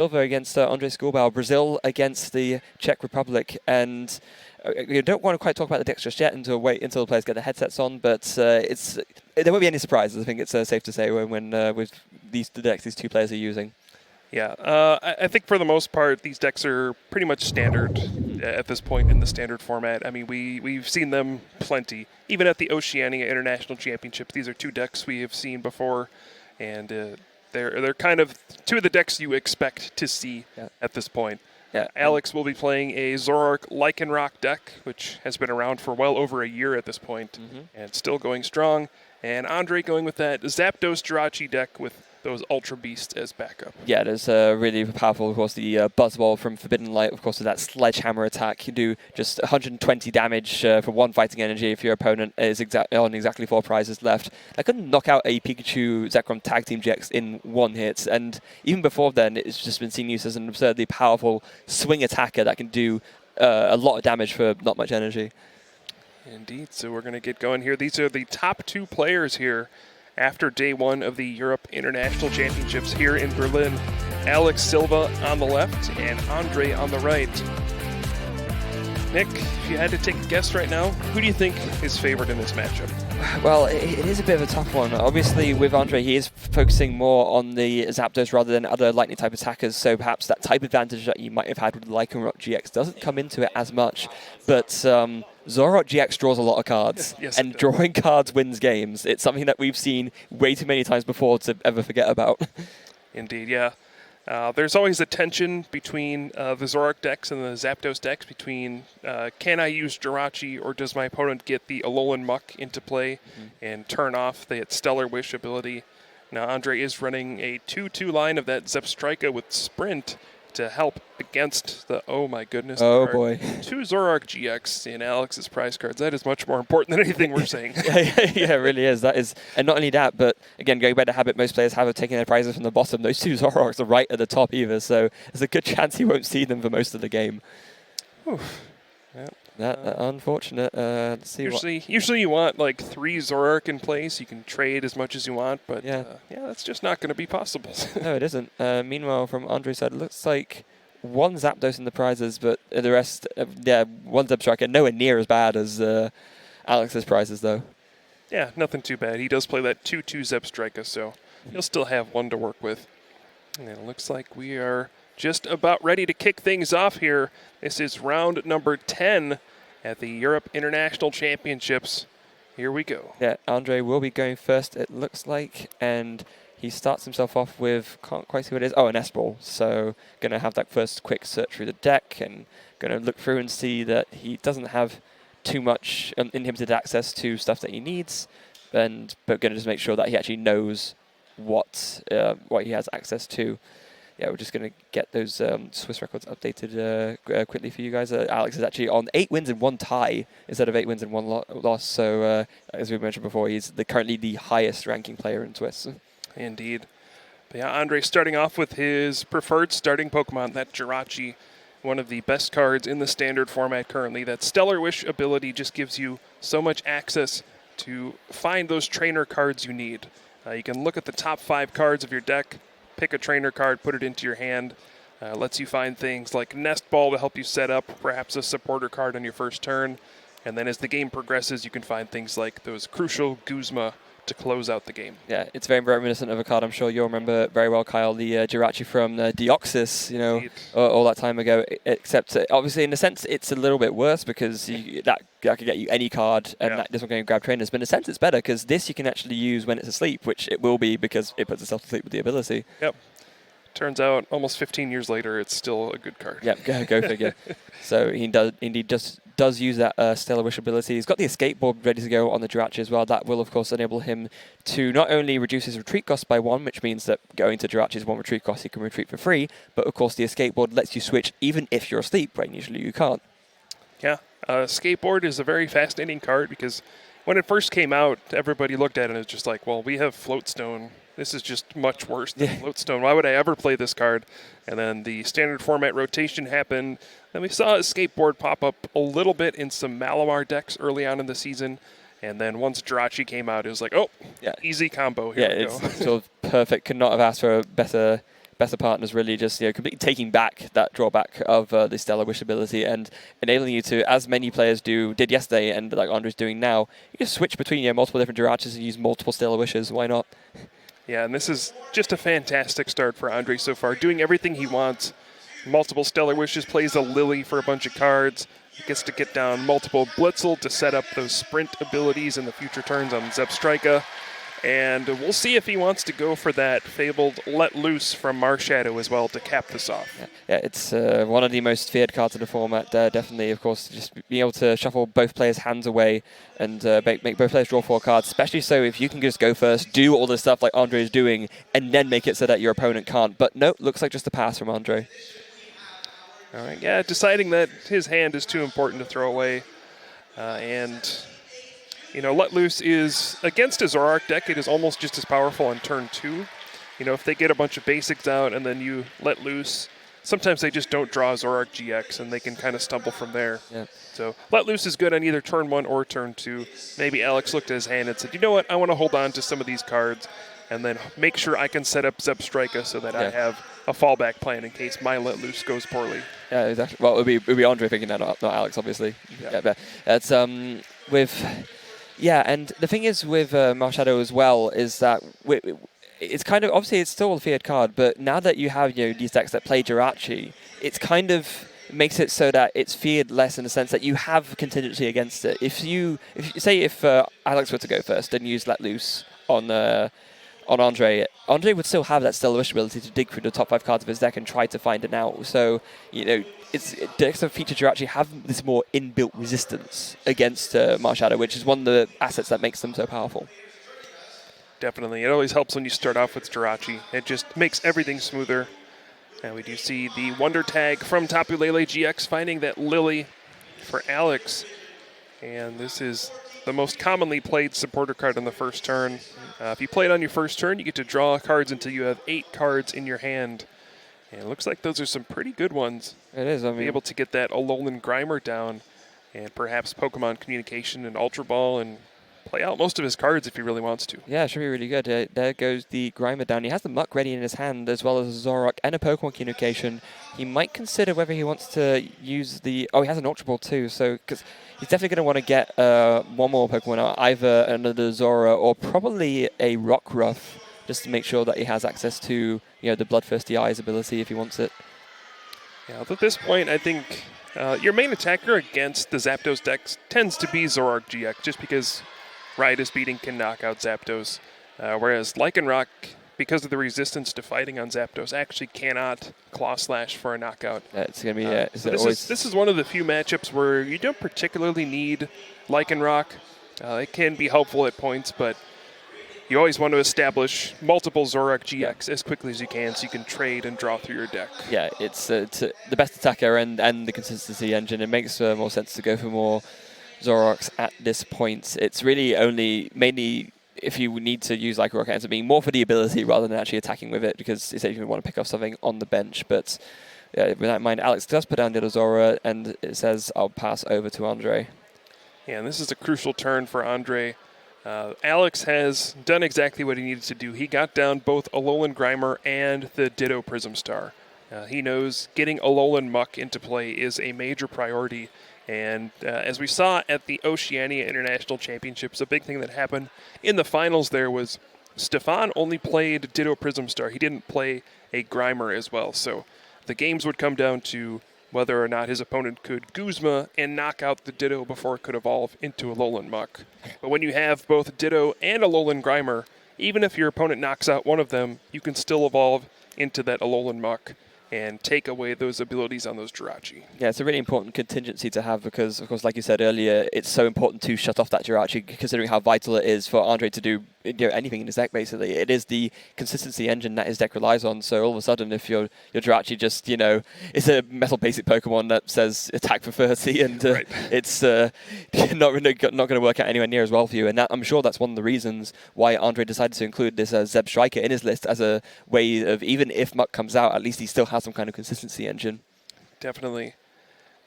Silva against Ondrej Skubal, Brazil against the Czech Republic, and you don't want to quite talk about the decks just yet until the players get their headsets on, but there won't be any surprises. I think it's safe to say when with the decks these two players are using. Yeah, I think for the most part, these decks are pretty much standard at this point in the standard format. I mean, we've seen them plenty. Even at the Oceania International Championships, these are two decks we have seen before, and they're kind of two of the decks you expect to see at this point. Yeah. Alex will be playing a Zoroark Lycanroc deck, which has been around for well over a year at this point, and still going strong. And Ondrej going with that Zapdos Jirachi deck with those Ultra Beasts as backup. Yeah, there's really powerful, of course, the Buzzball from Forbidden Light, of course, with that Sledgehammer attack. You do just 120 damage for one fighting energy if your opponent is on exactly 4 prizes left. I couldn't knock out a Pikachu Zekrom Tag Team GX in one hit, and even before then, it's just been seen used as an absurdly powerful swing attacker that can do a lot of damage for not much energy. Indeed, so we're going to get going here. These are the top 2 players here after day 1 of the Europe International Championships here in Berlin. Alex Silva on the left and Ondrej on the right. Nick, if you had to take a guess right now, who do you think is favored in this matchup? Well, it is a bit of a tough one. Obviously, with Ondrej, he is focusing more on the Zapdos rather than other lightning type attackers, so perhaps that type advantage that you might have had with Lycanroc GX doesn't come into it as much. But Zoroark GX draws a lot of cards, yes, and drawing cards wins games. It's something that we've seen way too many times before to ever forget about. Indeed, yeah. There's always a tension between the Zoroark decks and the Zapdos decks between can I use Jirachi or does my opponent get the Alolan Muck into play and turn off the Stellar Wish ability. Now Ondrej is running a 2-2 line of that Zepstrika with Sprint to help against the, oh my goodness. Oh boy. 2 Zoroark GX in Alex's prize cards. That is much more important than anything we're saying. Yeah, it really is. That is, and not only that, but again, going by the habit most players have of taking their prizes from the bottom, those 2 Zoroarks are right at the top either, so there's a good chance he won't see them for most of the game. Oof. Yep. Unfortunate. Let's see usually you want like 3 Zoroark in place. You can trade as much as you want, but yeah, that's just not going to be possible. No, it isn't. Meanwhile, from Ondrej's side, it looks like 1 Zapdos in the prizes, but the rest, 1 Zepstrika, nowhere near as bad as Alex's prizes, though. Yeah, nothing too bad. He does play that 2-2 Zepstrika, so he'll still have 1 to work with. And it looks like we are just about ready to kick things off here. This is round number 10 at the Europe International Championships. Here we go. Yeah, Ondrej will be going first, it looks like, and he starts himself off with, can't quite see what it is, an S-Ball. So going to have that first quick search through the deck and going to look through and see that he doesn't have too much uninhibited access to stuff that he needs, but going to just make sure that he actually knows what he has access to. Yeah, we're just going to get those Swiss records updated quickly for you guys. Alex is actually on 8 wins and 1 tie instead of 8 wins and 1 loss. So, as we mentioned before, he's currently the highest ranking player in Swiss. Indeed. But yeah, Ondrej starting off with his preferred starting Pokemon, that Jirachi, one of the best cards in the standard format currently. That Stellar Wish ability just gives you so much access to find those trainer cards you need. You can look at the top 5 cards of your deck, pick a trainer card, put it into your hand. Lets you find things like Nest Ball to help you set up perhaps a supporter card on your first turn. And then as the game progresses, you can find things like those crucial Guzma to close out the game. Yeah, it's very reminiscent of a card I'm sure you'll remember very well, Kyle, the Jirachi from Deoxys, all that time ago, except obviously in a sense it's a little bit worse because that could get you any card and that doesn't go and grab trainers, but in a sense it's better because this you can actually use when it's asleep, which it will be because it puts itself to sleep with the ability. Yep. Turns out almost 15 years later it's still a good card. Yep, go figure. So he indeed does use that Stellar Wish ability. He's got the escape board ready to go on the Jirachi as well. That will, of course, enable him to not only reduce his retreat cost by 1, which means that going to Jirachi's 1 retreat cost, he can retreat for free, but, of course, the escape board lets you switch even if you're asleep, when usually you can't. Yeah, Skateboard is a very fascinating card because when it first came out, everybody looked at it and was just like, well, we have Floatstone. This is just much worse than Floatstone. Why would I ever play this card? And then the standard format rotation happened. And we saw a Skateboard pop up a little bit in some Malamar decks early on in the season. And then once Jirachi came out, it was like, easy combo. Here we go. It's sort of perfect. Could not have asked for a better Best of Partners really just completely taking back that drawback of the Stellar Wish ability and enabling you to, as many players did yesterday, and like Ondrej's doing now, you can switch between multiple different Jirachis and use multiple Stellar Wishes. Why not? Yeah, and this is just a fantastic start for Ondrej so far, doing everything he wants. Multiple Stellar Wishes, plays a Lily for a bunch of cards. He gets to get down multiple Blitzel to set up those sprint abilities in the future turns on Zebstrika. And we'll see if he wants to go for that fabled Let Loose from Marshadow as well to cap this off. Yeah, it's one of the most feared cards in the format. Definitely, of course, just being able to shuffle both players' hands away and make both players draw 4 cards, especially so if you can just go first, do all the stuff like Ondrej is doing, and then make it so that your opponent can't. But no, looks like just a pass from Ondrej. All right, yeah, deciding that his hand is too important to throw away. Let Loose is, against a Zoroark deck, it is almost just as powerful on turn 2. If they get a bunch of basics out and then you let loose, sometimes they just don't draw Zoroark GX and they can kind of stumble from there. Yeah. So Let Loose is good on either turn 1 or turn 2. Maybe Alex looked at his hand and said, you know what, I want to hold on to some of these cards and then make sure I can set up Zebstrika so that I have a fallback plan in case my Let Loose goes poorly. Yeah, exactly. Well, it would be Ondrej picking that up, not Alex, obviously. Yeah, but that's with... Yeah, and the thing is with Marshadow as well is that it's kind of, obviously it's still a feared card, but now that you have these decks that play Jirachi, it's kind of makes it so that it's feared less in the sense that you have contingency against it. If Alex were to go first and use Let Loose on Ondrej, Ondrej would still have that Stellar Wish ability to dig through the top 5 cards of his deck and try to find it out. So, decks that feature Jirachi have this more inbuilt resistance against Marshadow, which is one of the assets that makes them so powerful. Definitely. It always helps when you start off with Jirachi. It just makes everything smoother. And we do see the Wonder Tag from Tapu Lele GX finding that Lily for Alex. And this is the most commonly played supporter card on the first turn. If you play it on your first turn, you get to draw cards until you have 8 cards in your hand. And it looks like those are some pretty good ones. It is. Be able to get that Alolan Grimer down and perhaps Pokemon Communication and Ultra Ball and play out most of his cards if he really wants to. Yeah, it should be really good. There goes the Grimer down. He has the Muck ready in his hand as well as a Zoroark and a Pokemon Communication. He might consider whether he wants to use the... Oh, he has an Ultra Ball too, so... Because he's definitely going to want to get one more Pokemon out, either another Zora or probably a Rockruff, just to make sure that he has access to the Bloodthirsty Eyes ability if he wants it. Yeah, at this point, I think your main attacker against the Zapdos decks tends to be Zoroark GX, just because Riotous Beating can knock out Zapdos, whereas Lycanroc, because of the resistance to fighting on Zapdos, actually cannot Claw Slash for a knockout. It's going to be... this is one of the few matchups where you don't particularly need Lycanroc. It can be helpful at points, but you always want to establish multiple Zoroark GX as quickly as you can so you can trade and draw through your deck. Yeah, it's the best attacker and the consistency engine. It makes more sense to go for more Zoroarks at this point. It's really only mainly if you need to use Lycanroc, it ends up being more for the ability rather than actually attacking with it, because it's if you want to pick off something on the bench. But with that in mind, Alex does put down the other Zora, and it says, I'll pass over to Ondrej. Yeah, and this is a crucial turn for Ondrej. Alex has done exactly what he needed to do. He got down both Alolan Grimer and the Ditto Prism Star. He knows getting Alolan Muck into play is a major priority. And as we saw at the Oceania International Championships, a big thing that happened in the finals there was Stefan only played Ditto Prism Star. He didn't play a Grimer as well. So the games would come down to whether or not his opponent could Guzma and knock out the Ditto before it could evolve into Alolan Muck. But when you have both Ditto and Alolan Grimer, even if your opponent knocks out one of them, you can still evolve into that Alolan Muck and take away those abilities on those Jirachi. Yeah, it's a really important contingency to have because, of course, like you said earlier, it's so important to shut off that Jirachi, considering how vital it is for Ondrej to do anything in his deck, basically. It is the consistency engine that his deck relies on, so all of a sudden, if your Jirachi just, it's a metal basic Pokemon that says attack for 30, and right. It's not going to work out anywhere near as well for you, and I'm sure that's one of the reasons why Ondrej decided to include this Zebstrika in his list as a way of, even if Muck comes out, at least he still has some kind of consistency engine. Definitely.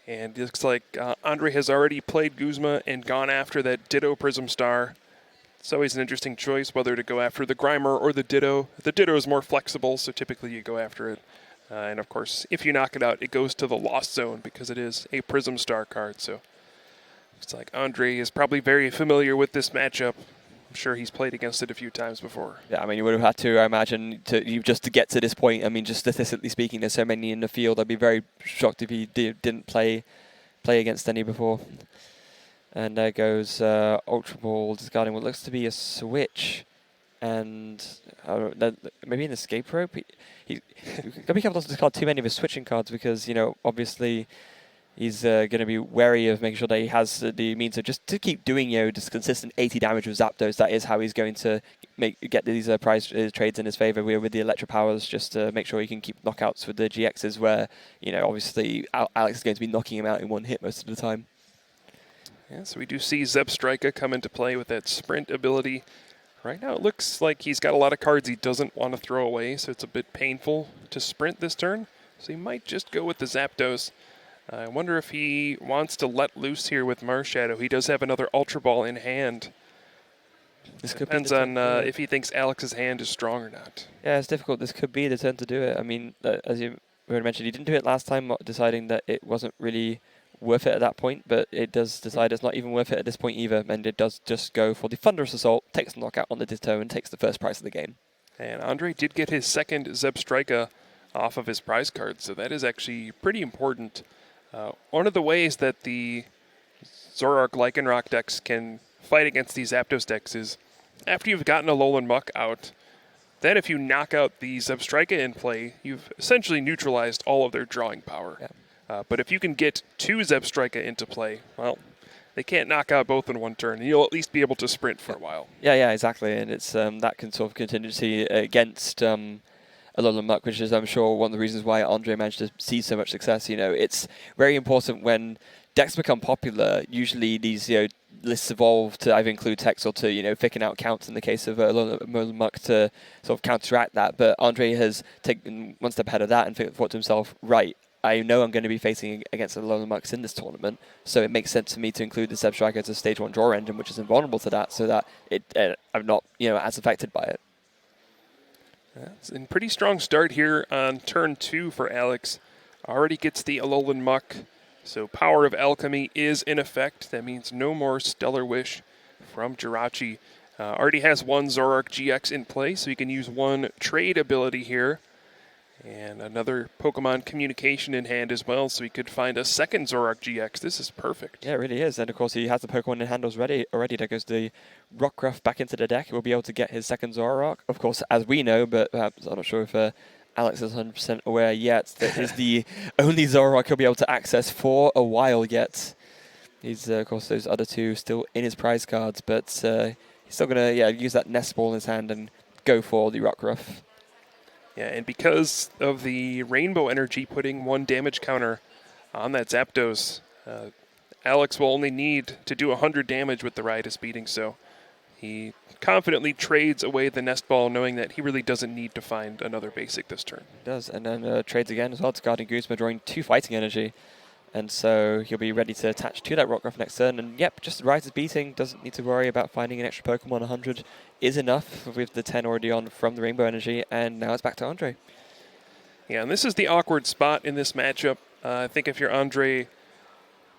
And it looks like Ondrej has already played Guzma and gone after that Ditto Prism Star. It's always an interesting choice whether to go after the Grimer or the Ditto. The Ditto is more flexible, so typically you go after it. And of course, if you knock it out, it goes to the Lost Zone because it is a Prism Star card. So it's like Ondrej is probably very familiar with this matchup. I'm sure he's played against it a few times before. Yeah, I mean, you would have had to, I imagine, just to get to this point. I mean, just statistically speaking, there's so many in the field. I'd be very shocked if he didn't play against any before. And there goes Ultra Ball, discarding what looks to be a switch. And maybe an escape rope. He's got to be careful not to discard too many of his switching cards because, obviously he's going to be wary of making sure that he has the means of just to keep doing, just consistent 80 damage with Zapdos. That is how he's going to get these prize trades in his favor. We're with the Electro Powers just to make sure he can keep knockouts with the GXs where, obviously Alex is going to be knocking him out in one hit most of the time. Yeah, so we do see Zebstrika come into play with that sprint ability. Right now it looks like he's got a lot of cards he doesn't want to throw away, so it's a bit painful to sprint this turn. So he might just go with the Zapdos. I wonder if he wants to let loose here with Marshadow. He does have another Ultra Ball in hand. This depends on if he thinks Alex's hand is strong or not. Yeah, it's difficult. This could be the turn to do it. I mean, as you already mentioned, he didn't do it last time, deciding that it wasn't really worth it at that point, but it does decide it's not even worth it at this point either, and it does just go for the Thunderous Assault, takes the knockout on the Ditto, and takes the first prize of the game. And Ondrej did get his second Zebstrika off of his prize card, so that is actually pretty important. One of the ways that the Zoroark Lycanroc decks can fight against these Zapdos decks is after you've gotten a Alolan Muck out, then if you knock out the Zebstrika in play, you've essentially neutralized all of their drawing power. Yeah. But if you can get two Zebstrika into play, well, they can't knock out both in one turn, and you'll at least be able to sprint for a while. Yeah, exactly, and it's that can sort of contingency against Alolan Muck, which is, I'm sure, one of the reasons why Ondrej managed to see so much success. It's very important when decks become popular. Usually these lists evolve to either include text or to thicken out counts in the case of Alolan Muck to sort of counteract that. But Ondrej has taken one step ahead of that and thought to himself, right, I know I'm going to be facing against Alolan Mucks in this tournament, so it makes sense for me to include the Zebstrika as a stage 1 draw engine, which is invulnerable to that, so that I'm not as affected by it. It's a pretty strong start here on turn 2 for Alex. Already gets the Alolan Muck, so Power of Alchemy is in effect. That means no more Stellar Wish from Jirachi. Already has one Zoroark GX in play, so he can use one trade ability here. And another Pokemon Communication in hand as well, so he could find a second Zoroark GX. This is perfect. Yeah, it really is. And of course, he has the Pokemon in hand already. There goes the Rockruff back into the deck. He will be able to get his second Zoroark. Of course, as we know, but perhaps I'm not sure if Alex is 100% aware yet, that is the only Zoroark he'll be able to access for a while yet. He's, of course, those other two still in his prize cards, but he's still going to use that Nest Ball in his hand and go for the Rockruff. Yeah, and because of the Rainbow Energy putting one damage counter on that Zapdos, Alex will only need to do 100 damage with the Riotous Beating, so he confidently trades away the Nest Ball, knowing that he really doesn't need to find another basic this turn. He does, and then trades again as well, discarding Guzma, drawing 2 fighting energy. And so he'll be ready to attach to that Rockruff next turn. And yep, just Riotous Beating, doesn't need to worry about finding an extra Pokemon. 100 is enough with the 10 already on from the Rainbow Energy. And now it's back to Ondrej. Yeah, and this is the awkward spot in this matchup. I think if you're Ondrej,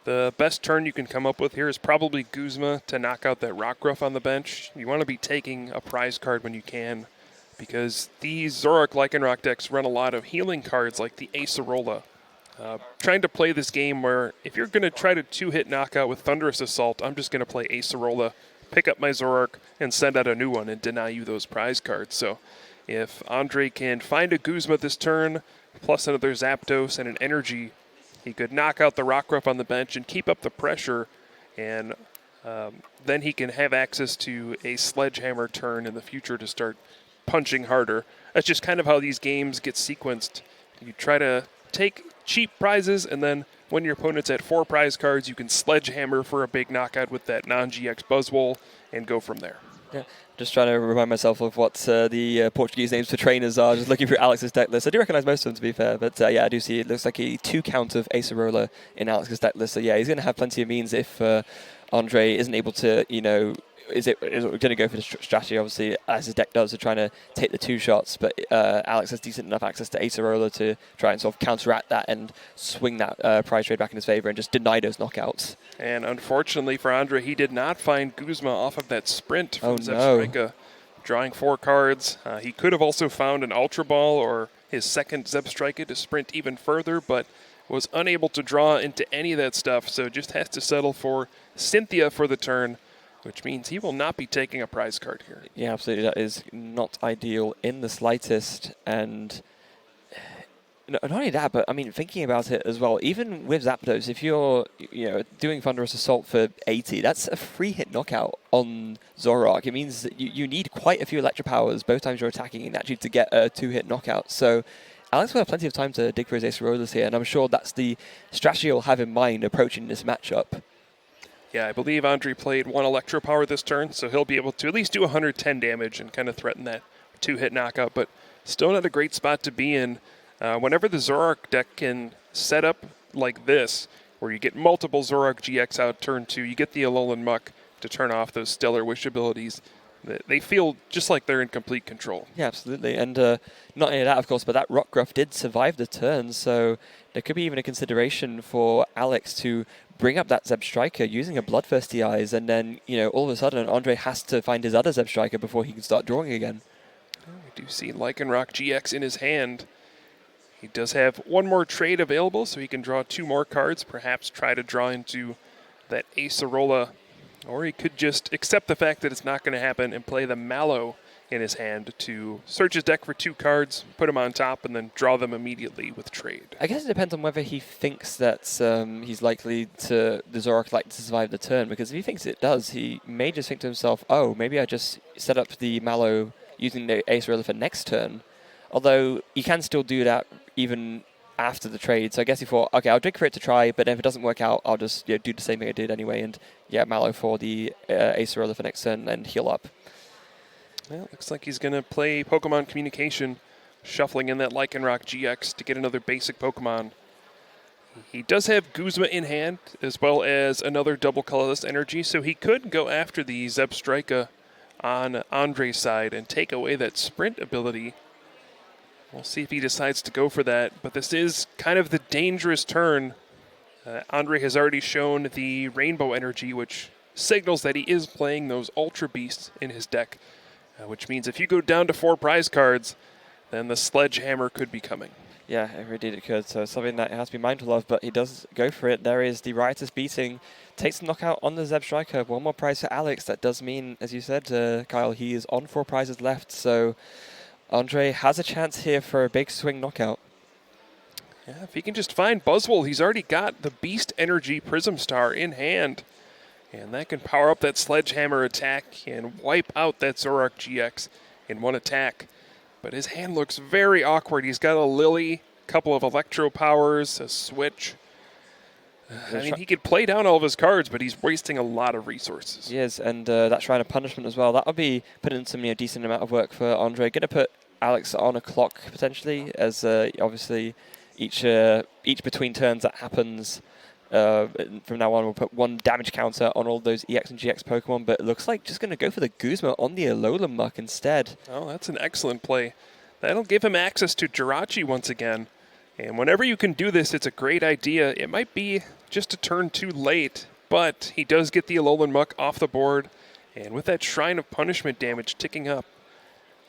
the best turn you can come up with here is probably Guzma to knock out that Rockruff on the bench. You want to be taking a prize card when you can, because these Zoroark Lycanroc decks run a lot of healing cards like the Acerola. Trying to play this game where if you're going to try to 2-hit knockout with Thunderous Assault, I'm just going to play Acerola, pick up my Zoroark, and send out a new one and deny you those prize cards. So if Ondrej can find a Guzma this turn, plus another Zapdos and an Energy, he could knock out the Rockruff on the bench and keep up the pressure, and then he can have access to a Sledgehammer turn in the future to start punching harder. That's just kind of how these games get sequenced. You try to take cheap prizes, and then when your opponent's at 4 prize cards, you can Sledgehammer for a big knockout with that non-GX Buzzwole and go from there. Yeah, just trying to remind myself of what the Portuguese names for trainers are, just looking through Alex's deck list. I do recognize most of them, to be fair, but yeah, I do see it looks like a 2 count of Acerola in Alex's deck list. So yeah, he's going to have plenty of means if Ondrej isn't able to, is it going to go for the strategy, obviously, as his deck does, of trying to take the 2 shots, but Alex has decent enough access to Acerola to try and sort of counteract that and swing that prize trade back in his favor and just deny those knockouts. And unfortunately for Ondrej, he did not find Guzma off of that sprint from no. Zebstrika, drawing 4 cards. He could have also found an Ultra Ball or his second Zebstrika to sprint even further, but was unable to draw into any of that stuff, so just has to settle for Cynthia for the turn, which means he will not be taking a prize card here. Yeah, absolutely. That is not ideal in the slightest. And not only that, but I mean, thinking about it as well, even with Zapdos, if you're doing Thunderous Assault for 80, that's a 3-hit knockout on Zoroark. It means that you need quite a few Electro Powers both times you're attacking and actually to get a 2-hit knockout. So Alex will have plenty of time to dig for his Acerolas here, and I'm sure that's the strategy he'll have in mind approaching this matchup. Yeah, I believe Ondrej played 1 Electro Power this turn, so he'll be able to at least do 110 damage and kind of threaten that 2-hit knockout, but still not a great spot to be in. Whenever the Zoroark deck can set up like this, where you get multiple Zoroark GX out turn 2, you get the Alolan Muck to turn off those Stellar Wish abilities, they feel just like they're in complete control. Yeah, absolutely. And not only that, of course, but that Rockruff did survive the turn, so there could be even a consideration for Alex to bring up that Zebstrika using a Bloodthirsty Eyes, and then, all of a sudden, Ondrej has to find his other Zebstrika before he can start drawing again. We do see Lycanroc GX in his hand. He does have 1 more trade available, so he can draw 2 more cards, perhaps try to draw into that Acerola, or he could just accept the fact that it's not going to happen and play the Mallow in his hand to search his deck for 2 cards, put them on top, and then draw them immediately with trade. I guess it depends on whether he thinks that he's likely the Zoroark to survive the turn, because if he thinks it does, he may just think to himself, oh, maybe I just set up the Mallow using the Acerola for next turn. Although you can still do that even after the trade. So I guess he thought, okay, I'll dig for it to try, but if it doesn't work out, I'll just do the same thing I did anyway, and Mallow for the Acerola for next turn and heal up. Well, looks like he's going to play Pokemon Communication, shuffling in that Lycanroc GX to get another basic Pokemon. He does have Guzma in hand, as well as another double colorless energy, so he could go after the Zebstrika on Ondrej's side and take away that sprint ability. We'll see if he decides to go for that, but this is kind of the dangerous turn. Ondrej has already shown the Rainbow Energy, which signals that he is playing those Ultra Beasts in his deck, which means if you go down to 4 prize cards, then the Sledgehammer could be coming. Yeah, indeed it could. So something that he has to be mindful of, but he does go for it. There is the Riotous Beating. Takes the knockout on the Zebstrika. 1 more prize for Alex. That does mean, as you said, Kyle, he is on 4 prizes left. So Ondrej has a chance here for a big swing knockout. Yeah, if he can just find Buzzwole, he's already got the Beast Energy Prism Star in hand. And that can power up that Sledgehammer attack and wipe out that Zoroark GX in 1 attack. But his hand looks very awkward. He's got a Lily, a couple of Electro Powers, a Switch. I mean, he could play down all of his cards, but he's wasting a lot of resources. He is, and that Shrine of Punishment as well. That'll be putting in some decent amount of work for Ondrej. Going to put Alex on a clock, potentially, as obviously each between turns that happens. From now on, we'll put 1 damage counter on all those EX and GX Pokemon, but it looks like just going to go for the Guzma on the Alolan Muck instead. Oh, that's an excellent play. That'll give him access to Jirachi once again. And whenever you can do this, it's a great idea. It might be just a turn too late, but he does get the Alolan Muck off the board. And with that Shrine of Punishment damage ticking up,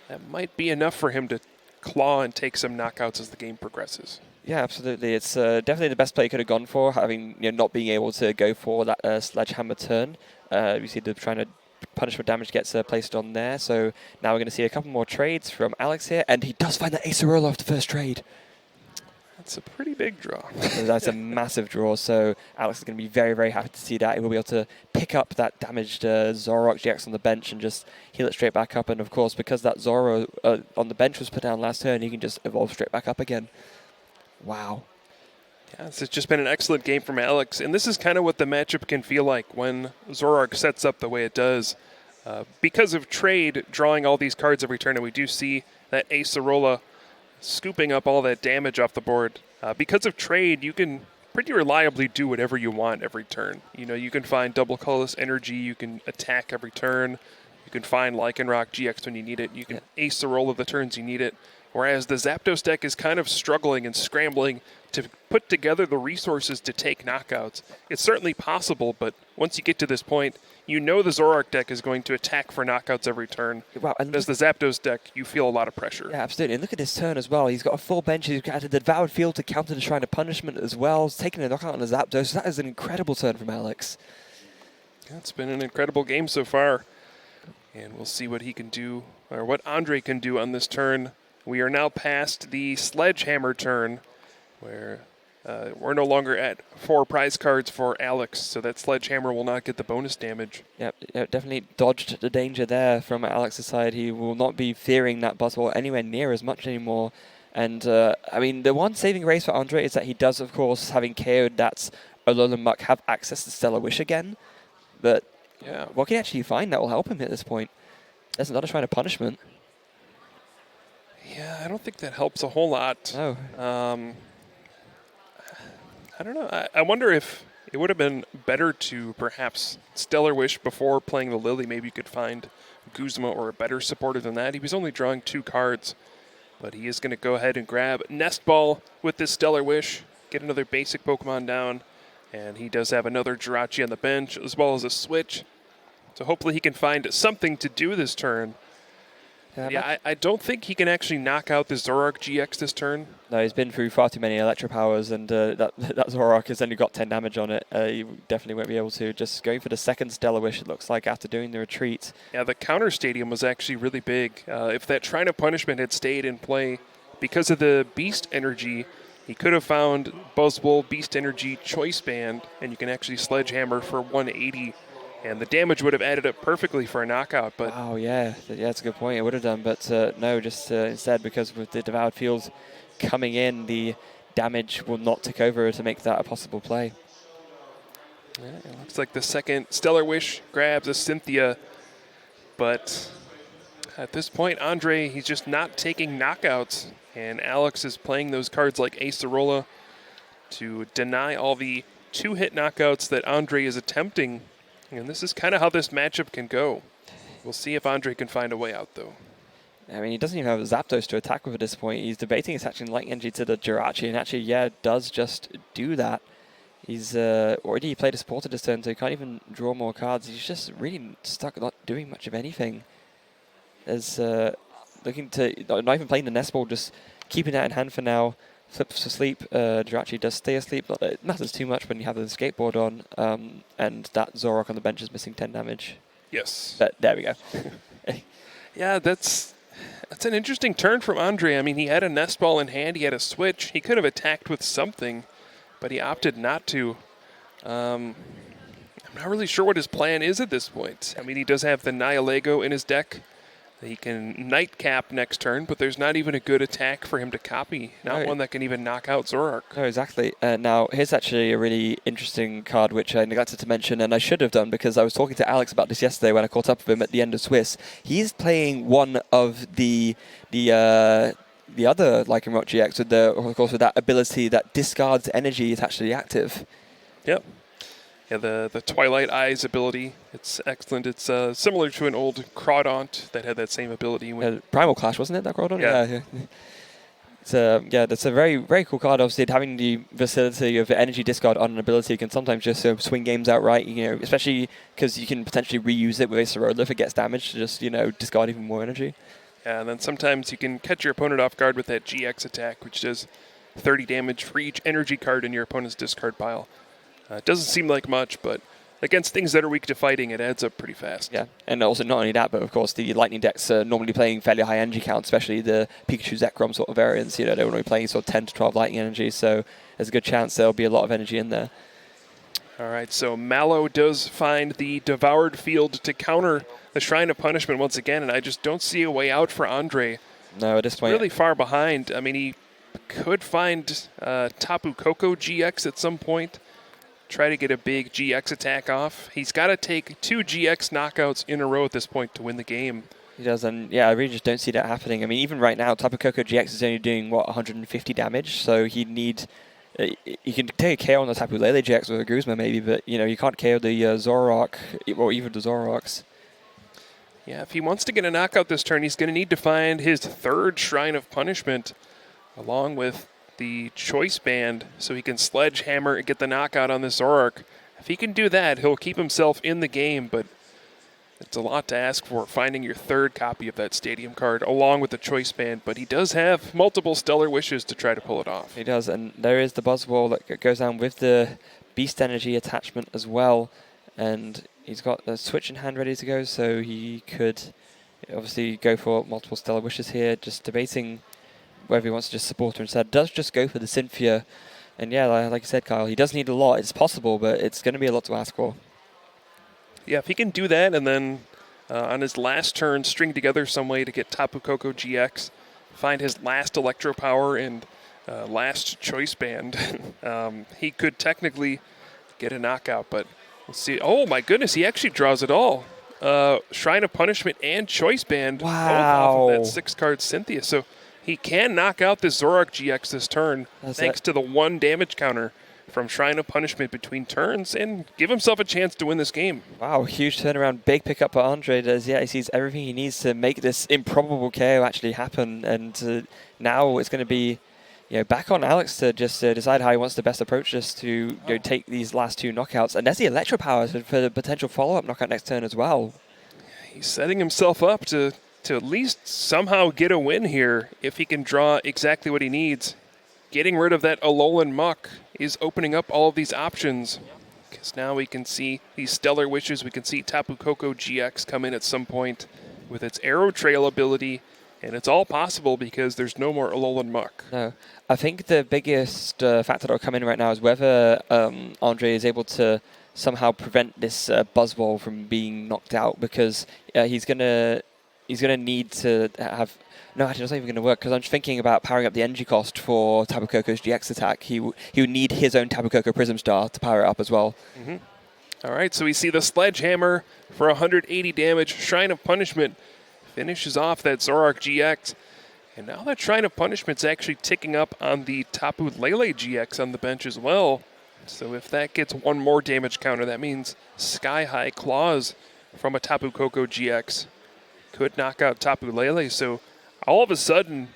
that might be enough for him to claw and take some knockouts as the game progresses. Yeah, absolutely. It's definitely the best play he could have gone for, having not being able to go for that Sledgehammer turn. You see the Shrine of Punishment damage gets placed on there. So now we're going to see a couple more trades from Alex here, and he does find that Acerola off the first trade. That's a pretty big draw. That's a massive draw, so Alex is going to be very, very happy to see that. He will be able to pick up that damaged Zoroark GX on the bench and just heal it straight back up. And of course, because that Zoro on the bench was put down last turn, he can just evolve straight back up again. Wow. Yeah, it's just been an excellent game from Alex, and this is kind of what the matchup can feel like when Zoroark sets up the way it does. Because of trade, drawing all these cards every turn, and we do see that Acerola scooping up all that damage off the board. Because of trade, you can pretty reliably do whatever you want every turn. You know, you can find double colorless energy, you can attack every turn, you can find Lycanroc GX when you need it, you can ace the roll of the turns you need it. Whereas the Zapdos deck is kind of struggling and scrambling to put together the resources to take knockouts. It's certainly possible, but once you get to this point, you know the Zoroark deck is going to attack for knockouts every turn. Wow, and as the Zapdos deck, you feel a lot of pressure. Yeah, absolutely. And look at his turn as well. He's got a full bench. He's got the Devoured Field to counter the Shrine of Punishment as well. He's taking a knockout on the Zapdos. That is an incredible turn from Alex. Yeah, it's been an incredible game so far. And we'll see what he can do, or what Ondrej can do on this turn. We are now past the Sledgehammer turn, where we're no longer at 4 prize cards for Alex, so that Sledgehammer will not get the bonus damage. Yep, definitely dodged the danger there from Alex's side. He will not be fearing that Buzzwole anywhere near as much anymore. And, I mean, the one saving grace for Ondrej is that he does, of course, having KO'd that Alolan Muck, have access to Stellar Wish again. But yeah, what can he actually find that will help him at this point? There's another Shrine of Punishment. Yeah, I don't think that helps a whole lot. No. I don't know. I wonder if it would have been better to perhaps Stellar Wish before playing the Lily. Maybe you could find Guzma or a better supporter than that. He was only drawing 2 cards, but he is going to go ahead and grab Nest Ball with this Stellar Wish, get another basic Pokemon down, and he does have another Jirachi on the bench as well as a switch. So hopefully he can find something to do this turn. Yeah, I don't think he can actually knock out the Zoroark GX this turn. No, he's been through far too many Electro Powers, and that Zoroark has only got 10 damage on it. He definitely won't be able to. Just going for the second Stellar Wish, it looks like, after doing the retreat. Yeah, the counter stadium was actually really big. If that Shrine of Punishment had stayed in play, because of the Beast Energy, he could have found Buzzwole, Beast Energy, Choice Band, and you can actually Sledgehammer for 180. And the damage would have added up perfectly for a knockout. But wow, yeah, that's a good point. It would have done, but no, just instead, because with the Devoured Field coming in, the damage will not take over to make that a possible play. Yeah, it looks like the second Stellar Wish grabs a Cynthia, but at this point, Ondrej, he's just not taking knockouts, and Alex is playing those cards like Acerola to deny all the 2-hit knockouts that Ondrej is attempting. And this is kind of how this matchup can go. We'll see if Ondrej can find a way out, though. I mean, he doesn't even have Zapdos to attack with at this point. He's debating attaching Light Energy to the Jirachi, and actually, yeah, does just do that. He's already played a supporter this turn, so he can't even draw more cards. He's just really stuck not doing much of anything. As looking to, not even playing the Nest Ball, just keeping that in hand for now. Flips to sleep. Jirachi does stay asleep. Not that it matters too much when you have the skateboard on, and that Zoroark on the bench is missing 10 damage. Yes. But there we go. Yeah, that's an interesting turn from Ondrej. I mean, he had a Nest Ball in hand. He had a switch. He could have attacked with something, but he opted not to. I'm not really sure what his plan is at this point. I mean, he does have the Nihilego in his deck. He can Nightcap next turn, but there's not even a good attack for him to copy. Not one that can even knock out Zoroark. No, exactly. Now, here's actually a really interesting card, which I neglected to mention, and I should have done because I was talking to Alex about this yesterday when I caught up with him at the end of Swiss. He's playing one of the other Lycanroc GX with of course, with that ability that discards energy attached to the active. Yep. Yeah, the Twilight Eyes ability, it's excellent. It's similar to an old Crawdaunt that had that same ability. Primal Clash, wasn't it, that Crawdaunt? Yeah. That's a very, very cool card. Obviously, having the versatility of energy discard on an ability can sometimes just swing games outright, especially because you can potentially reuse it with Acerola if it gets damaged to just, discard even more energy. Yeah, and then sometimes you can catch your opponent off guard with that GX attack, which does 30 damage for each energy card in your opponent's discard pile. It doesn't seem like much, but against things that are weak to fighting, it adds up pretty fast. Yeah, and also not only that, but of course the Lightning decks are normally playing fairly high energy count, especially the Pikachu Zekrom sort of variants. They're normally playing sort of 10 to 12 Lightning energy, so there's a good chance there'll be a lot of energy in there. All right, so Mallow does find the Devoured Field to counter the Shrine of Punishment once again, and I just don't see a way out for Ondrej. No, at this point. Really far behind. I mean, he could find Tapu Koko GX at some point. Try to get a big GX attack off. He's got to take 2 GX knockouts in a row at this point to win the game. He does, and yeah, I really just don't see that happening. I mean, even right now, Tapu Koko GX is only doing, 150 damage, so he'd need You can take a KO on the Tapu Lele GX with a Guzma maybe, but you can't KO the Zoroark or even the Zoroarks. Yeah, if he wants to get a knockout this turn, he's going to need to find his third Shrine of Punishment along with the Choice Band so he can Sledgehammer and get the knockout on this Zoroark. If he can do that, he'll keep himself in the game, but it's a lot to ask for, finding your third copy of that Stadium card along with the Choice Band, but he does have multiple Stellar Wishes to try to pull it off. He does, and there is the Buzzwole that goes down with the Beast Energy attachment as well, and he's got the Switch in hand ready to go, so he could obviously go for multiple Stellar Wishes here, just debating whether he wants to just support her instead. Does just go for the Cynthia, and yeah, like you said, Kyle, he does need a lot. It's possible, but it's going to be a lot to ask for. Yeah, if he can do that and then on his last turn string together some way to get Tapu Koko GX, find his last Electro Power and last Choice Band, he could technically get a knockout, but we'll see. Oh my goodness, he actually draws it all. Shrine of Punishment and Choice Band both off of that 6-card Cynthia. So he can knock out this Zoroark GX this turn thanks to the 1 damage counter from Shrine of Punishment between turns and give himself a chance to win this game. Wow, huge turnaround, big pickup for Ondrej. He sees everything he needs to make this improbable KO actually happen, and now it's going to be back on Alex to just decide how he wants to best approach this to take these last 2 knockouts. And there's the Electro Power for the potential follow-up knockout next turn as well. He's setting himself up to at least somehow get a win here if he can draw exactly what he needs. Getting rid of that Alolan Muck is opening up all of these options, because now we can see these Stellar Wishes. We can see Tapu Koko GX come in at some point with its Arrow Trail ability, and it's all possible because there's no more Alolan Muck. No, I think the biggest factor that will come in right now is whether Ondrej is able to somehow prevent this Buzzwole from being knocked out, because he's gonna need to have. No, actually, that's not even going to work, because I'm just thinking about powering up the energy cost for Tapu Koko's GX attack. He would need his own Tapu Koko Prism Star to power it up as well. Mm-hmm. All right, so we see the Sledgehammer for 180 damage. Shrine of Punishment finishes off that Zoroark GX. And now that Shrine of Punishment's actually ticking up on the Tapu Lele GX on the bench as well. So if that gets 1 more damage counter, that means Sky High Claws from a Tapu Koko GX could knock out Tapu Lele. So all of a sudden,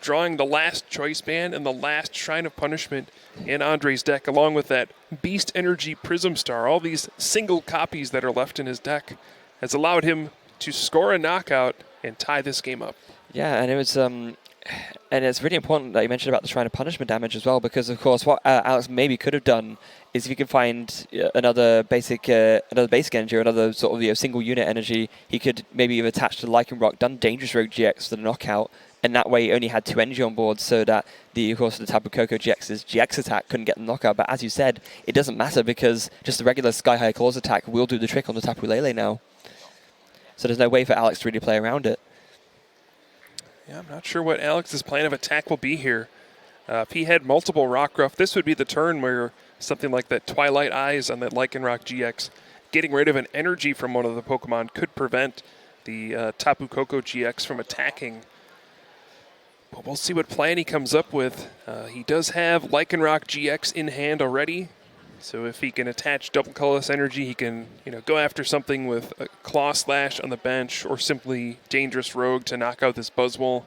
drawing the last Choice Band and the last Shrine of Punishment in Ondrej's deck, along with that Beast Energy Prism Star, all these single copies that are left in his deck, has allowed him to score a knockout and tie this game up. Yeah, and it was, and it's really important that you mentioned about the Shrine of Punishment damage as well, because of course what Alex maybe could have done is if he could find another basic energy or another sort of single unit energy, he could maybe have attached to Lycanroc, done Dangerous Rogue GX for the knockout, and that way he only had 2 energy on board, so that the Tapu Koko GX's GX attack couldn't get the knockout. But as you said, it doesn't matter, because just the regular Sky High Claws attack will do the trick on the Tapu Lele now. So there's no way for Alex to really play around it. Yeah, I'm not sure what Alex's plan of attack will be here. If he had multiple Rockruff, this would be the turn where something like that Twilight Eyes on that Lycanroc GX, getting rid of an energy from one of the Pokemon could prevent the Tapu Koko GX from attacking. But we'll see what plan he comes up with. He does have Lycanroc GX in hand already, so if he can attach Double Colorless Energy, he can go after something with a Claw Slash on the bench, or simply Dangerous Rogue to knock out this Buzzwole.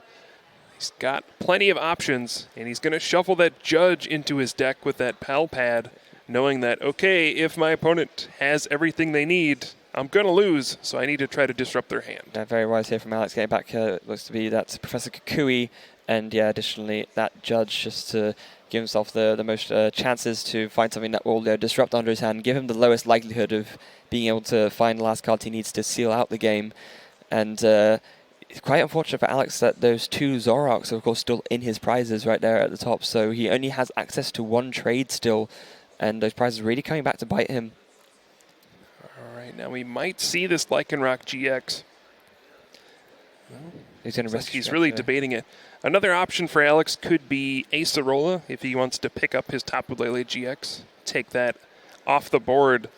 He's got plenty of options, and he's going to shuffle that Judge into his deck with that Pal Pad, knowing that, okay, if my opponent has everything they need, I'm going to lose, so I need to try to disrupt their hand. Yeah, very wise here from Alex. Getting back, looks to be that's Professor Kukui, and yeah, additionally that Judge, just to give himself the most chances to find something that will disrupt Ondrej's hand, give him the lowest likelihood of being able to find the last card he needs to seal out the game. And it's quite unfortunate for Alex that those 2 Zoroarks are of course still in his prizes right there at the top, so he only has access to 1 trade still, and those prizes are really coming back to bite him. All right, now we might see this Lycanroc GX. He's going to risk. He's really debating it. Another option for Alex could be Acerola if he wants to pick up his Tapu Lele GX, take that off the board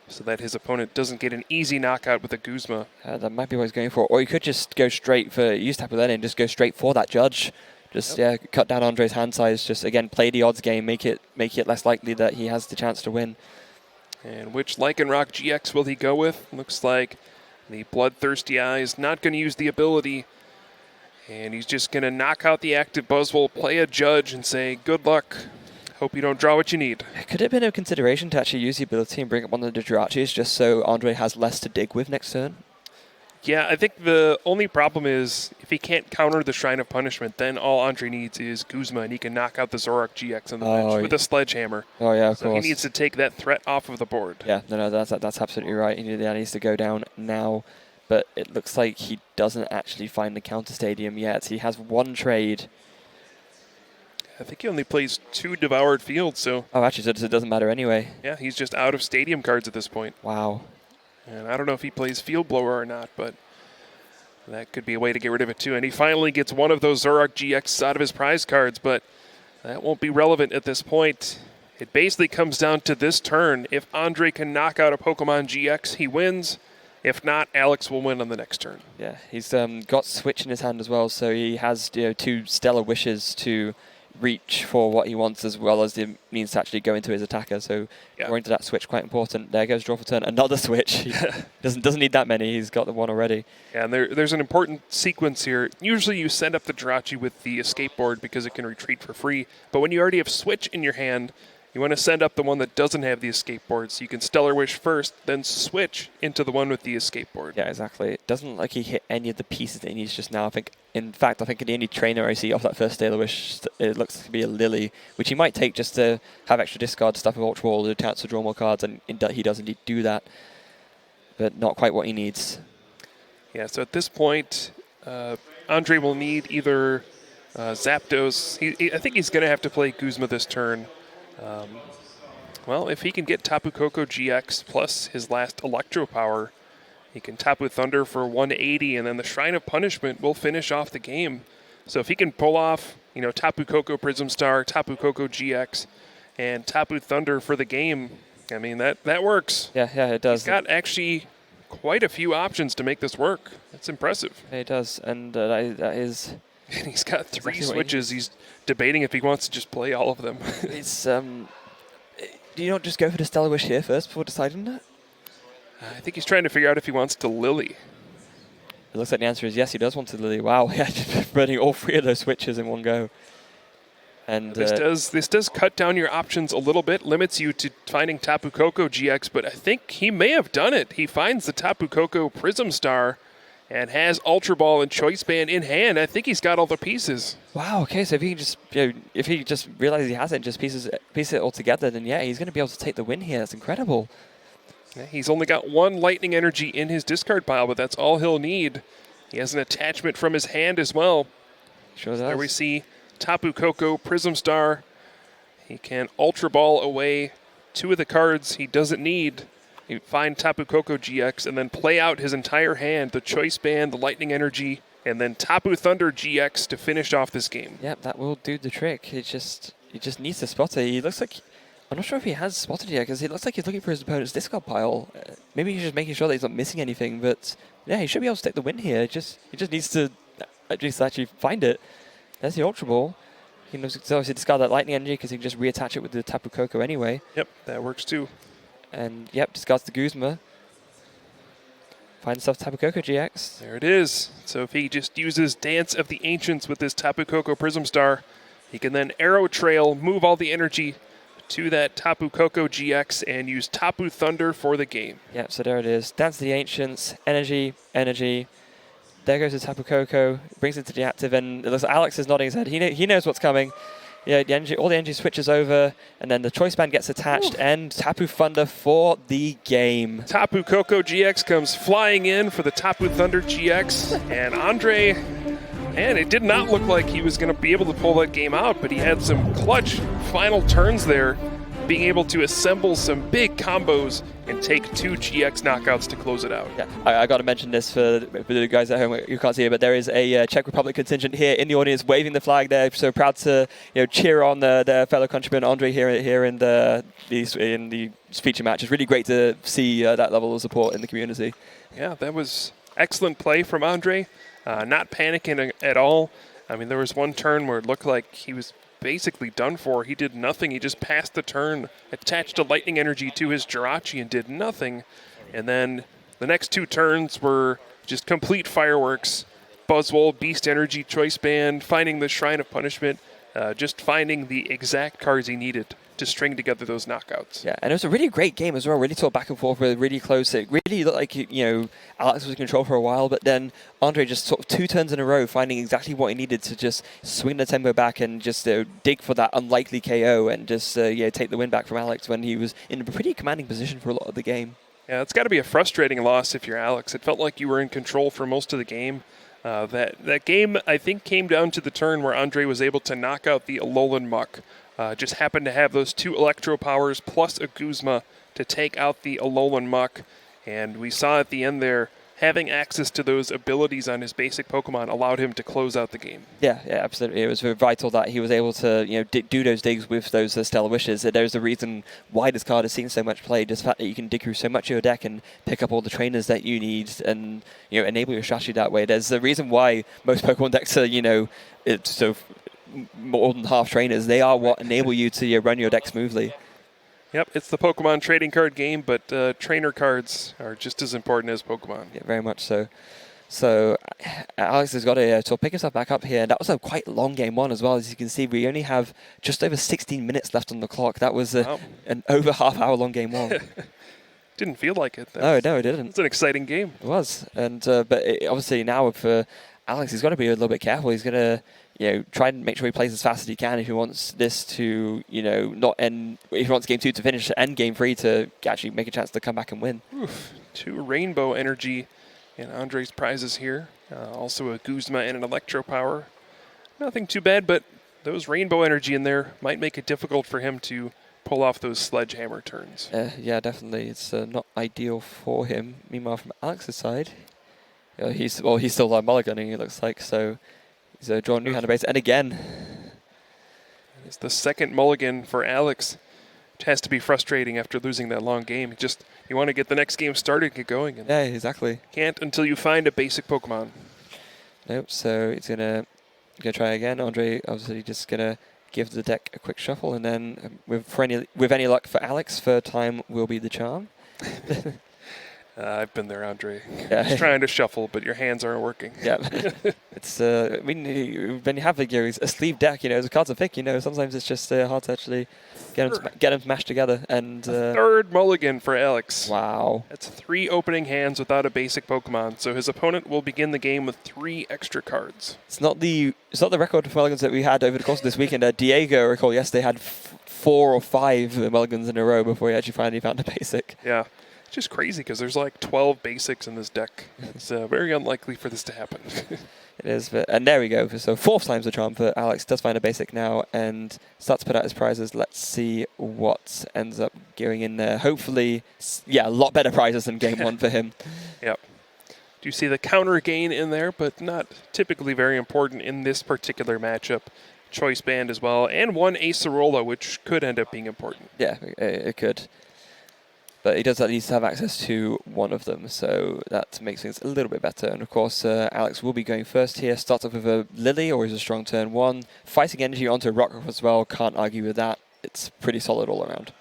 so that his opponent doesn't get an easy knockout with a Guzma. That might be what he's going for. Or he could just go straight for, use Tapu Lele and just go straight for that Judge Just cut down Ondrej's hand size. Just again play the odds game. Make it less likely that he has the chance to win. And which Lycanroc GX will he go with? Looks like the Bloodthirsty Eye is not going to use the ability. And he's just going to knock out the active Buzzwole, play a Judge, and say, good luck. Hope you don't draw what you need. Could it have been a consideration to actually use the ability and bring up one of the Jirachis just so Ondrej has less to dig with next turn? Yeah, I think the only problem is if he can't counter the Shrine of Punishment, then all Ondrej needs is Guzma, and he can knock out the Zoroark GX on the bench with a Sledgehammer. Oh, yeah, of so course. He needs to take that threat off of the board. Yeah, no, that's absolutely right. He needs to go down now. But it looks like he doesn't actually find the counter stadium yet. He has one trade. I think he only plays 2 Devoured Fields, so... Oh, actually, so it doesn't matter anyway. Yeah, he's just out of stadium cards at this point. Wow. And I don't know if he plays Field Blower or not, but that could be a way to get rid of it too. And he finally gets one of those Zoroark GX out of his prize cards, but that won't be relevant at this point. It basically comes down to this turn. If Ondrej can knock out a Pokemon GX, he wins. If not, Alex will win on the next turn. Yeah, he's got Switch in his hand as well, so he has 2 Stellar Wishes to reach for what he wants as well as the means to actually go into his attacker. So going to that Switch quite important. There goes draw for turn. Another Switch. He doesn't need that many. He's got the one already. Yeah, and there's an important sequence here. Usually you send up the Jirachi with the escape board because it can retreat for free. But when you already have Switch in your hand, you want to send up the one that doesn't have the escape board, so you can Stellar Wish first, then switch into the one with the escape board. Yeah, exactly. It doesn't look like he hit any of the pieces that he needs just now. In fact, the only trainer I see off that first Stellar Wish, it looks to be a Lily, which he might take just to have extra discard stuff with Ultra Ball, the chance to draw more cards, and he does indeed do that, but not quite what he needs. Yeah, so at this point, Ondrej will need either Zapdos. I think he's going to have to play Guzma this turn. Well, if he can get Tapu Koko GX plus his last Electro Power, he can Tapu Thunder for 180, and then the Shrine of Punishment will finish off the game. So if he can pull off, Tapu Koko Prism Star, Tapu Koko GX, and Tapu Thunder for the game, I mean, that works. Yeah, it does. He's got actually quite a few options to make this work. That's impressive. It does, and that is... And he's got 3 switches. He's debating if he wants to just play all of them. It's do you not just go for the Stellar Wish here first before deciding that? I think he's trying to figure out if he wants to Lily. It looks like the answer is yes, he does want to Lily. Wow, yeah, just burning all 3 of those switches in one go. And this does cut down your options a little bit, limits you to finding Tapu Koko GX, but I think he may have done it. He finds the Tapu Koko Prism Star and has Ultra Ball and Choice Band in hand. I think he's got all the pieces. Wow. Okay. So if he can just, if he just realizes he has it, and just piece it all together, then yeah, he's going to be able to take the win here. That's incredible. Yeah, he's only got 1 Lightning Energy in his discard pile, but that's all he'll need. He has an attachment from his hand as well. Sure does. There we see Tapu Koko Prism Star. He can Ultra Ball away 2 of the cards he doesn't need. Find Tapu Koko GX and then play out his entire hand, the Choice Band, the Lightning Energy, and then Tapu Thunder GX to finish off this game. Yep, that will do the trick. He just needs to spot it. He looks like, I'm not sure if he has spotted yet, because it looks like he's looking for his opponent's discard pile. Maybe he's just making sure that he's not missing anything, but yeah, he should be able to take the win here. He just needs to actually find it. There's the Ultra Ball. He can obviously discard that Lightning Energy because he can just reattach it with the Tapu Koko anyway. Yep, that works too. And yep, discards the Guzma. Find himself Tapu Koko GX. There it is. So if he just uses Dance of the Ancients with this Tapu Koko Prism Star, he can then Arrow Trail, move all the energy to that Tapu Koko GX, and use Tapu Thunder for the game. Yep, so there it is. Dance of the Ancients, energy. There goes the Tapu Koko, brings it to the active, and it looks like Alex is nodding his head. He knows what's coming. Yeah, all the energy switches over, and then the Choice Band gets attached, and Tapu Thunder for the game. Tapu Koko GX comes flying in for the Tapu Thunder GX, and Ondrej, man, it did not look like he was going to be able to pull that game out, but he had some clutch final turns there, being able to assemble some big combos and take 2 GX knockouts to close it out. Yeah, I got to mention this for the guys at home who can't see it, but there is a Czech Republic contingent here in the audience waving the flag there. So proud to cheer on their fellow countryman Ondrej here in the feature match. It's really great to see that level of support in the community. Yeah, that was excellent play from Ondrej. Not panicking at all. I mean, there was one turn where it looked like he was basically done for. He did nothing. He just passed the turn, attached a lightning energy to his Jirachi and did nothing. And then the next 2 turns were just complete fireworks. Buzzwole, Beast Energy, Choice Band, finding the Shrine of Punishment, just finding the exact cards he needed to string together those knockouts. Yeah, and it was a really great game as well. Really sort of back and forth, really close. It really looked like, Alex was in control for a while, but then Ondrej just sort of 2 turns in a row, finding exactly what he needed to just swing the tempo back and just dig for that unlikely KO and just take the win back from Alex when he was in a pretty commanding position for a lot of the game. Yeah, it's got to be a frustrating loss if you're Alex. It felt like you were in control for most of the game. That game, I think, came down to the turn where Ondrej was able to knock out the Alolan Muck. Just happened to have those 2 Electro Powers plus a Guzma to take out the Alolan Muck. And we saw at the end there, having access to those abilities on his basic Pokemon allowed him to close out the game. Yeah, absolutely. It was very vital that he was able to, do those digs with those Stellar Wishes. There's a reason why this card has seen so much play. Just the fact that you can dig through so much of your deck and pick up all the trainers that you need and, enable your strategy that way. There's a reason why most Pokemon decks are, it's so more than half trainers. They are what enable you to run your deck smoothly. Yep, it's the Pokemon trading card game, but trainer cards are just as important as Pokemon. Yeah, very much so. So Alex has got to sort of pick himself back up here. That was a quite long game 1 as well. As you can see, we only have just over 16 minutes left on the clock. That was an over half-hour long game 1. Didn't feel like it. No, it didn't. It's an exciting game. It was. And but obviously now for Alex, he's got to be a little bit careful. He's going to try and make sure he plays as fast as he can if he wants this to, not end. If he wants game 2 to finish and game 3 to actually make a chance to come back and win. Oof, 2 Rainbow Energy in Ondrej's prizes here. Also a Guzma and an Electro Power. Nothing too bad, but those Rainbow Energy in there might make it difficult for him to pull off those sledgehammer turns. Yeah, definitely. It's not ideal for him. Meanwhile, from Alex's side, he's still mulliganing, it looks like. So he's drawing new hand base. And again, it's the second mulligan for Alex. It has to be frustrating after losing that long game. You want to get the next game started, get going. And yeah, exactly. Can't until you find a basic Pokemon. Nope. So he's gonna try again. Ondrej obviously just gonna give the deck a quick shuffle, and then with any luck for Alex, third time will be the charm. I've been there, Ondrej. Yeah. Just trying to shuffle, but your hands aren't working. Yeah, it's. When you have a sleeve deck, as a card to pick, sometimes it's just hard to actually get them mashed together. And third mulligan for Alex. Wow, that's 3 opening hands without a basic Pokemon. So his opponent will begin the game with 3 extra cards. It's not the record of mulligans that we had over the course of this weekend. Diego, I recall, yesterday had 4 or 5 mulligans in a row before he actually finally found a basic. Yeah. It's just crazy because there's like 12 basics in this deck. It's very unlikely for this to happen. It is, and there we go. So 4th time's the charm for Alex. Does find a basic now and starts to put out his prizes. Let's see what ends up going in there. Hopefully, a lot better prizes than game 1 for him. Yep. Do you see the counter gain in there, but not typically very important in this particular matchup. Choice Band as well, and 1 Acerola, which could end up being important. Yeah, it could. But he does at least have access to one of them, so that makes things a little bit better. And of course, Alex will be going first here. Starts off with a Lily, or is a strong turn 1. Fighting energy onto a Rockruff as well. Can't argue with that. It's pretty solid all around.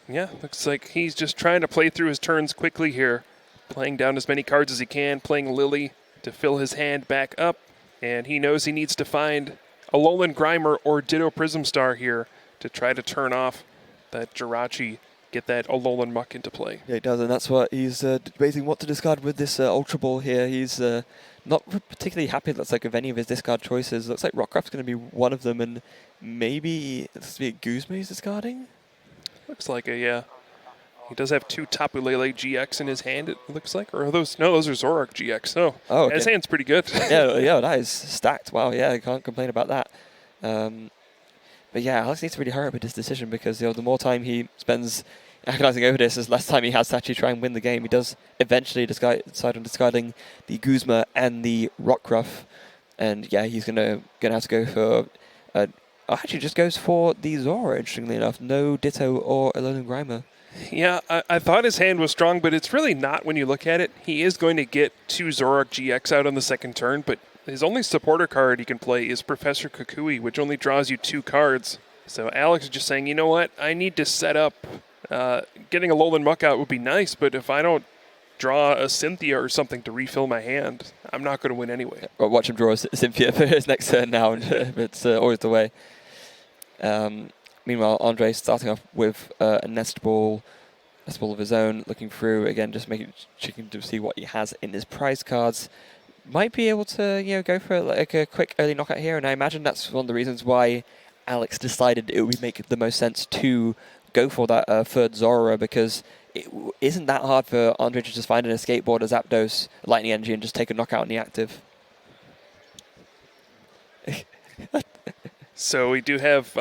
Yeah, looks like he's just trying to play through his turns quickly here. Playing down as many cards as he can. Playing Lily to fill his hand back up. And he knows he needs to find a Alolan Grimer or Ditto Prism Star here to try to turn off that Jirachi. Get that Alolan Muck into play. Yeah, he does, and that's what he's debating what to discard with this Ultra Ball here. He's not particularly happy, looks like, with any of his discard choices. Looks like Rockruff's going to be one of them, and maybe it's be a Guzma he's discarding? Looks like yeah. He does have 2 Tapu Lele GX in his hand, it looks like. Or are those? No, those are Zoroark GX. No. Oh, okay. His hand's pretty good. yeah, that is stacked. Wow, yeah, I can't complain about that. But yeah, Alex needs to really hurry up with this decision because the more time he spends agonizing over this, as less time he has to actually try and win the game. He does eventually decide on discarding the Guzma and the Rockruff, and yeah, he's gonna have to go for. Actually, just goes for the Zora. Interestingly enough, no Ditto or Alolan Grimer. Yeah, I thought his hand was strong, but it's really not when you look at it. He is going to get 2 Zoroark GX out on the second turn, but his only supporter card he can play is Professor Kukui, which only draws you 2 cards. So Alex is just saying, you know what, I need to set up. Getting a Alolan Muck out would be nice, but if I don't draw a Cynthia or something to refill my hand, I'm not going to win anyway. Well, watch him draw a Cynthia for his next turn now, and it's always the way. Meanwhile, Ondrej starting off with a nest ball of his own, looking through again, just checking to see what he has in his prize cards. Might be able to go for like a quick early knockout here, and I imagine that's one of the reasons why Alex decided it would make the most sense to go for that third Zora, because it isn't that hard for Ondrej to just find an escape board, a Zapdos, Lightning Energy, and just take a knockout in the active. So we do have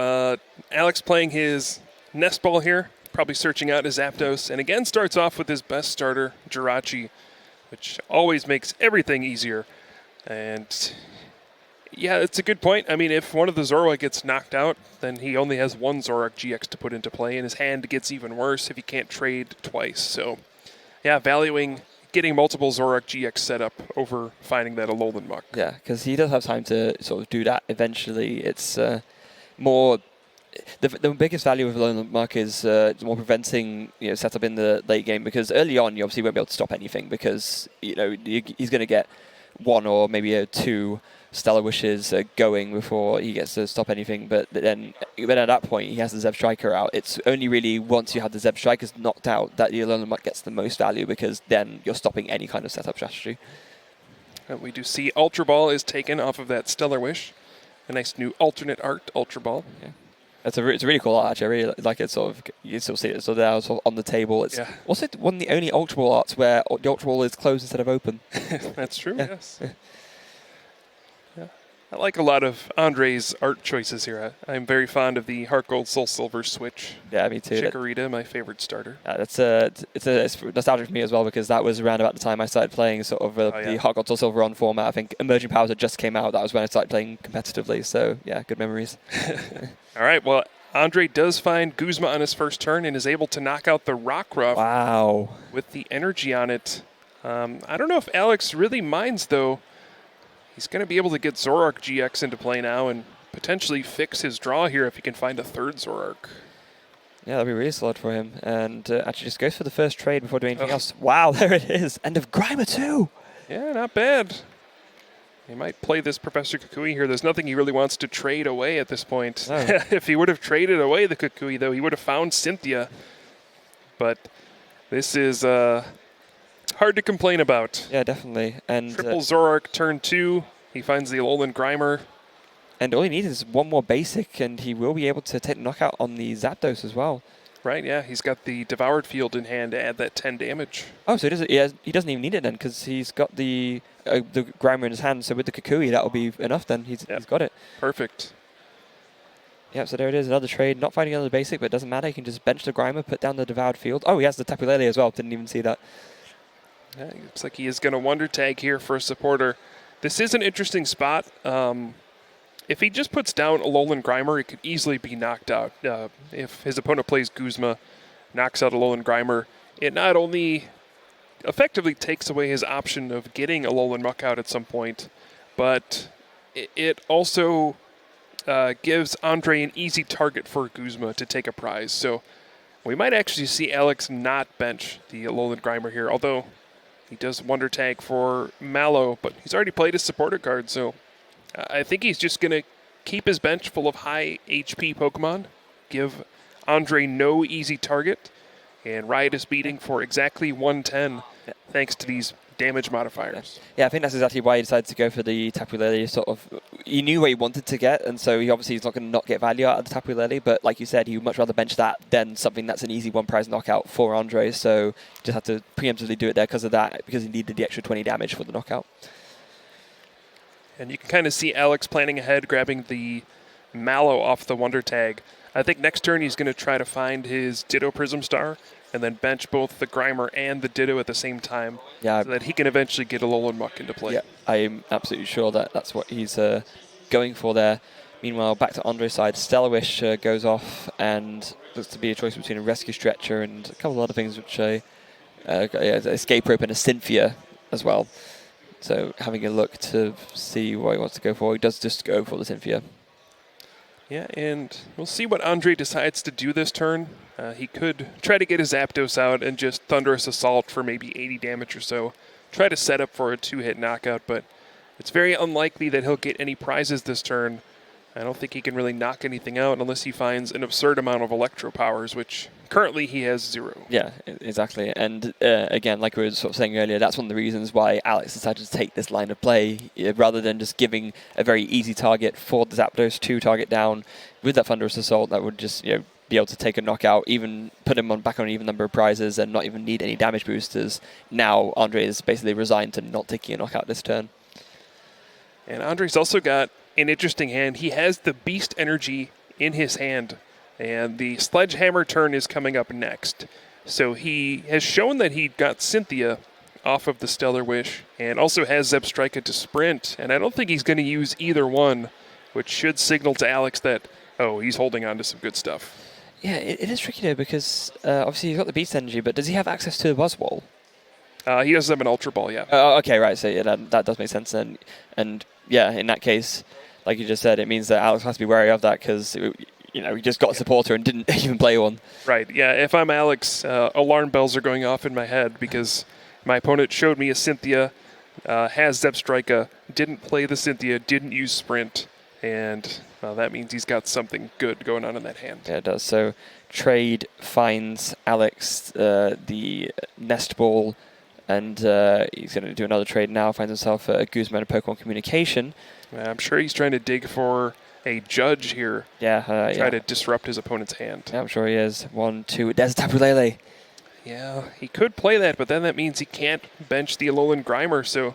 Alex playing his nest ball here, probably searching out his Zapdos, and again starts off with his best starter, Jirachi, which always makes everything easier. And yeah, it's a good point. I mean, if one of the Zoroark gets knocked out, then he only has 1 Zoroark GX to put into play, and his hand gets even worse if he can't trade twice. So yeah, valuing getting multiple Zoroark GX set up over finding that Alolan Muck. Yeah, because he does have time to sort of do that eventually. It's more... The biggest value of Alolan Muck is more preventing setup in the late game, because early on you obviously won't be able to stop anything, because he's going to get 1 or maybe 2 Stellar Wishes going before he gets to stop anything. But then at that point he has the Zeb Striker out. It's only really once you have the Zeb Strikers knocked out that the Alolan Muck gets the most value, because then you're stopping any kind of setup strategy. And we do see Ultra Ball is taken off of that Stellar Wish. A nice new alternate art, Ultra Ball. Yeah. It's a really cool art, actually. I really like it. Sort of, you still see it there, sort of on the table. It's also one of the only Ultra Ball arts where the Ultra Ball is closed instead of open. That's true. Yes. Yeah. I like a lot of Ondrej's art choices here. I'm very fond of the Heart Gold Soul Silver switch. Yeah, me too. Chikorita, my favorite starter. It's nostalgic for me as well, because that was around about the time I started playing sort of the Heart Gold Soul Silver on format. I think Emerging Powers had just came out. That was when I started playing competitively. So yeah, good memories. All right, well, Ondrej does find Guzma on his first turn and is able to knock out the Rockruff. Wow. With the energy on it. I don't know if Alex really minds, though. He's going to be able to get Zoroark GX into play now and potentially fix his draw here if he can find a third Zoroark. Yeah, that'd be really solid for him. And actually just goes for the first trade before doing anything else. Wow, there it is. End of Grimer too. Yeah, not bad. He might play this Professor Kukui here. There's nothing he really wants to trade away at this point. No. If he would have traded away the Kukui, though, he would have found Cynthia. But this is hard to complain about. Yeah, definitely. And triple Zoroark turn 2. He finds the Alolan Grimer. And all he needs is 1 more basic, and he will be able to take knockout on the Zapdos as well. Right, yeah. He's got the Devoured Field in hand to add that 10 damage. Oh, so he doesn't even need it then, because he's got the Grimer in his hand. So with the Kukui, that'll be enough then. He's got it. Perfect. Yeah, so there it is, another trade. Not finding another basic, but it doesn't matter. He can just bench the Grimer, put down the Devoured Field. Oh, he has the Tapu Lele as well. Didn't even see that. Yeah, it looks like he is going to Wonder Tag here for a supporter. This is an interesting spot. If he just puts down Alolan Grimer, it could easily be knocked out. If his opponent plays Guzma, knocks out Alolan Grimer, it not only effectively takes away his option of getting Alolan Muck out at some point, but it also gives Ondrej an easy target for Guzma to take a prize. So we might actually see Alex not bench the Alolan Grimer here, although he does Wonder Tag for Mallow, but he's already played his supporter card, so I think he's just going to keep his bench full of high HP Pokemon, give Ondrej no easy target, and ride his beating for exactly 110 thanks to these damage modifiers. Yeah, I think that's exactly why he decided to go for the Tapu Lele. Sort of, he knew what he wanted to get, and so he's not going to not get value out of the Tapu Lele, but like you said, he would much rather bench that than something that's an easy one-prize knockout for Ondrej, so he just had to preemptively do it there because of that, because he needed the extra 20 damage for the knockout. And you can kind of see Alex planning ahead, grabbing the Mallow off the Wonder Tag. I think next turn he's going to try to find his Ditto Prism Star and then bench both the Grimer and the Ditto at the same time, so that he can eventually get Alolan Muck into play. Yeah, I'm absolutely sure that that's what he's going for there. Meanwhile, back to Ondrej's side, Stellar Wish goes off and looks to be a choice between a Rescue Stretcher and a couple of other things, which Escape Rope and a Cynthia as well. So having a look to see what he wants to go for. He does just go for the Cynthia. Yeah, and we'll see what Ondrej decides to do this turn. He could try to get his Zapdos out and just Thunderous Assault for maybe 80 damage or so. Try to set up for a 2-hit knockout, but it's very unlikely that he'll get any prizes this turn. I don't think he can really knock anything out unless he finds an absurd amount of Electro Powers, which currently he has 0. Yeah, exactly. And again, like we were sort of saying earlier, that's one of the reasons why Alex decided to take this line of play, rather than just giving a very easy target for the Zapdos to target down with that Thunderous Assault that would just be able to take a knockout, even put him back on an even number of prizes and not even need any damage boosters. Now Ondrej is basically resigned to not taking a knockout this turn. And Ondrej's also got an interesting hand. He has the Beast Energy in his hand, and the Sledgehammer turn is coming up next. So he has shown that he got Cynthia off of the Stellar Wish and also has Zebstrika to sprint, and I don't think he's going to use either one, which should signal to Alex that, oh, he's holding on to some good stuff. Yeah, it is tricky though, because obviously he's got the Beast Energy, but does he have access to the Buzzwole? He doesn't have an Ultra Ball yet. Okay, right. So yeah, that does make sense then. And yeah, in that case, like you just said, it means that Alex has to be wary of that because he just got a supporter and didn't even play one. Right. Yeah. If I'm Alex, alarm bells are going off in my head because my opponent showed me a Cynthia, has Zebstrika, didn't play the Cynthia, didn't use Sprint, and that means he's got something good going on in that hand. Yeah, it does. So trade finds Alex the Nest Ball. And he's going to do another trade now, finds himself a Guzman and Pokemon Communication. I'm sure he's trying to dig for a Judge here. Yeah. Try to disrupt his opponent's hand. Yeah, I'm sure he is. 1, 2, there's a Tapu Lele. Yeah, he could play that, but then that means he can't bench the Alolan Grimer, so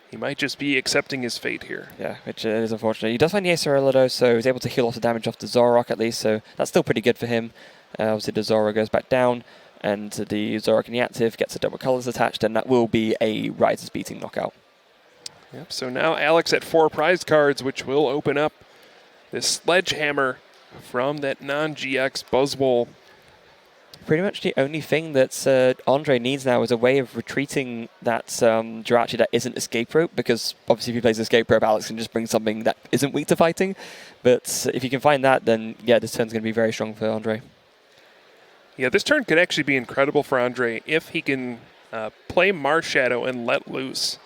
he might just be accepting his fate here. Yeah, which is unfortunate. He does find the Acerilla though, so he's able to heal off the damage off the Zoroark at least, so that's still pretty good for him. Obviously the Zoroark goes back down. And the Zoroark in the active gets a double colors attached, and that will be a Rises beating knockout. Yep. So now Alex at 4 prized cards, which will open up this Sledgehammer from that non-GX Buzzwole. Pretty much the only thing that Ondrej needs now is a way of retreating that Jirachi that isn't Escape Rope, because obviously if he plays Escape Rope, Alex can just bring something that isn't weak to fighting. But if you can find that, then yeah, this turn's going to be very strong for Ondrej. Yeah, this turn could actually be incredible for Ondrej if he can play Marshadow and let loose.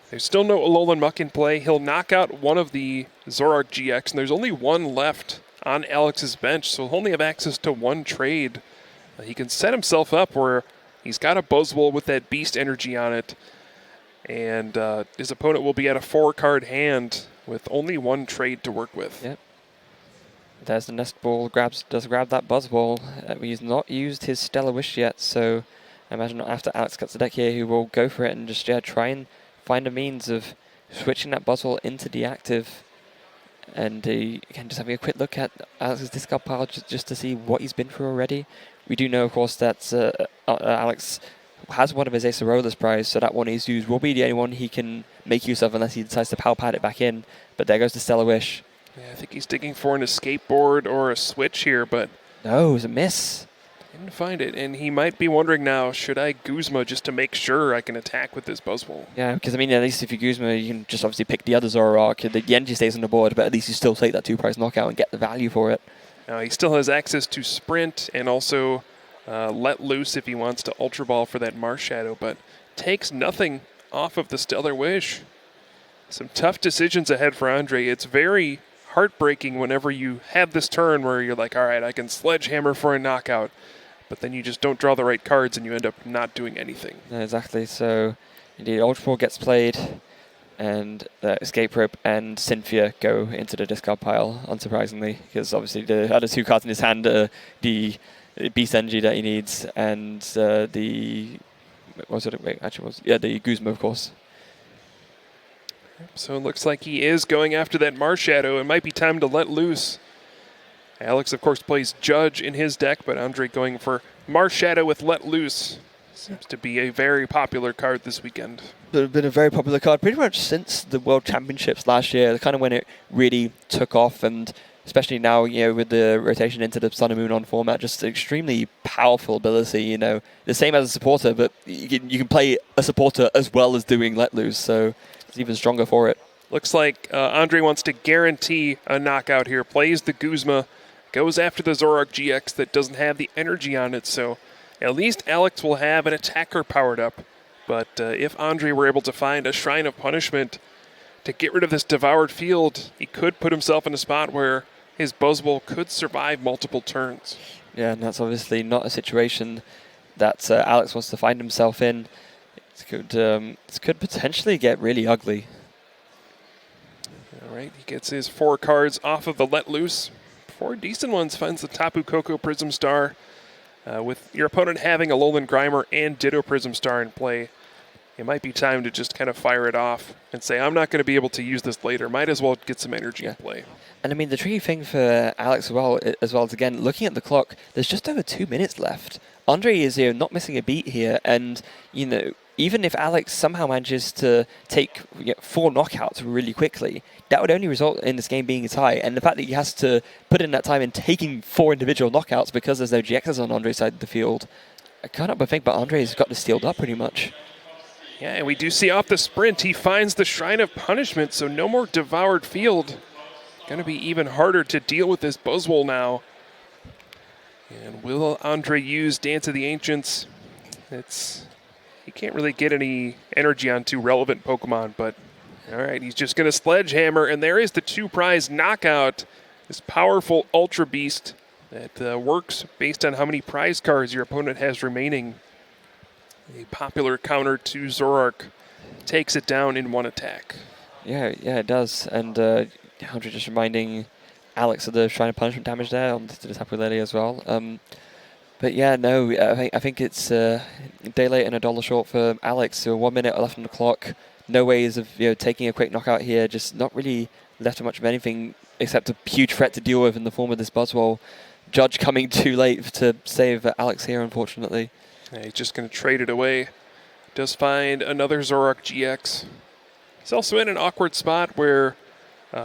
There's still no Alolan Muck in play. He'll knock out one of the Zoroark GX, and there's only one left on Alex's bench, so he'll only have access to one trade. He can set himself up where he's got a Buzzwole with that Beast Energy on it, and his opponent will be at a 4-card hand with only one trade to work with. Yep. There's the Nest Ball, does grab that Buzzwole. He's not used his Stellar Wish yet, so I imagine after Alex gets the deck here, he will go for it and just try and find a means of switching that Buzzwole into the active. And again, just having a quick look at Alex's discard pile just to see what he's been through already. We do know, of course, that Alex has one of his Acerolas prize, so that one he's used will be the only one he can make use of unless he decides to power pad it back in. But there goes the Stellar Wish. Yeah, I think he's digging for an escape board or a switch here, but no, it was a miss. Didn't find it, and he might be wondering now, should I Guzma just to make sure I can attack with this Buzzwole? Yeah, because I mean, at least if you Guzma, you can just obviously pick the other Zoroark. The energy stays on the board, but at least you still take that 2-prize knockout and get the value for it. Now he still has access to Sprint and also let loose if he wants to Ultra Ball for that Marshadow, but takes nothing off of the Stellar Wish. Some tough decisions ahead for Ondrej. It's very heartbreaking whenever you have this turn where you're like, all right, I can Sledgehammer for a knockout, but then you just don't draw the right cards and you end up not doing anything. Yeah, exactly. So indeed, Ultra Ball gets played, and Escape Rope and Cynthia go into the discard pile, unsurprisingly, because obviously the other 2 cards in his hand are the Beast Energy that he needs and the Guzma, of course. So it looks like he is going after that Marshadow. It might be time to let loose. Alex, of course, plays Judge in his deck, but Ondrej going for Marshadow with Let Loose. Seems to be a very popular card this weekend. It's been a very popular card pretty much since the World Championships last year, kind of when it really took off and especially now, with the rotation into the Sun and Moon on format, just extremely powerful ability, the same as a supporter, but you can play a supporter as well as doing Let Loose, so it's even stronger for it. Looks like Ondrej wants to guarantee a knockout here. Plays the Guzma, goes after the Zoroark GX that doesn't have the energy on it, so at least Alex will have an attacker powered up. But if Ondrej were able to find a Shrine of Punishment to get rid of this devoured field, he could put himself in a spot where his Buzzwole could survive multiple turns. Yeah, and that's obviously not a situation that Alex wants to find himself in. This could potentially get really ugly. All right, he gets his 4 cards off of the Let Loose. 4 decent ones, finds the Tapu Koko Prism Star. With your opponent having a Alolan Grimer and Ditto Prism Star in play, it might be time to just kind of fire it off and say, I'm not going to be able to use this later. Might as well get some energy in play. And I mean, the tricky thing for Alex as well is, again, looking at the clock, there's just over 2 minutes left. Ondrej is not missing a beat here, and even if Alex somehow manages to take 4 knockouts really quickly, that would only result in this game being a tie. And the fact that he has to put in that time in taking 4 individual knockouts because there's no GXs on Ondrej's side of the field, I can't help but think, but Ondrej's got this steeled up pretty much. Yeah, and we do see off the sprint, he finds the Shrine of Punishment, so no more devoured field. Going to be even harder to deal with this Buzzwole now. And will Ondrej use Dance of the Ancients? He can't really get any energy onto relevant Pokemon, but all right, he's just going to Sledgehammer, and there is the 2-prize knockout. This powerful Ultra Beast that works based on how many prize cards your opponent has remaining. A popular counter to Zoroark takes it down in 1 attack. Yeah, it does. And Ondrej just reminding Alex of the Shrine of Punishment damage there on the Tapu Lele as well. But yeah, no, I think it's a day late and $1 short for Alex. So 1 minute left on the clock. No ways of taking a quick knockout here. Just not really left with much of anything except a huge threat to deal with in the form of this Buzzwole. Judge coming too late to save Alex here, unfortunately. Yeah, he's just going to trade it away. Does find another Zoroark GX. He's also in an awkward spot where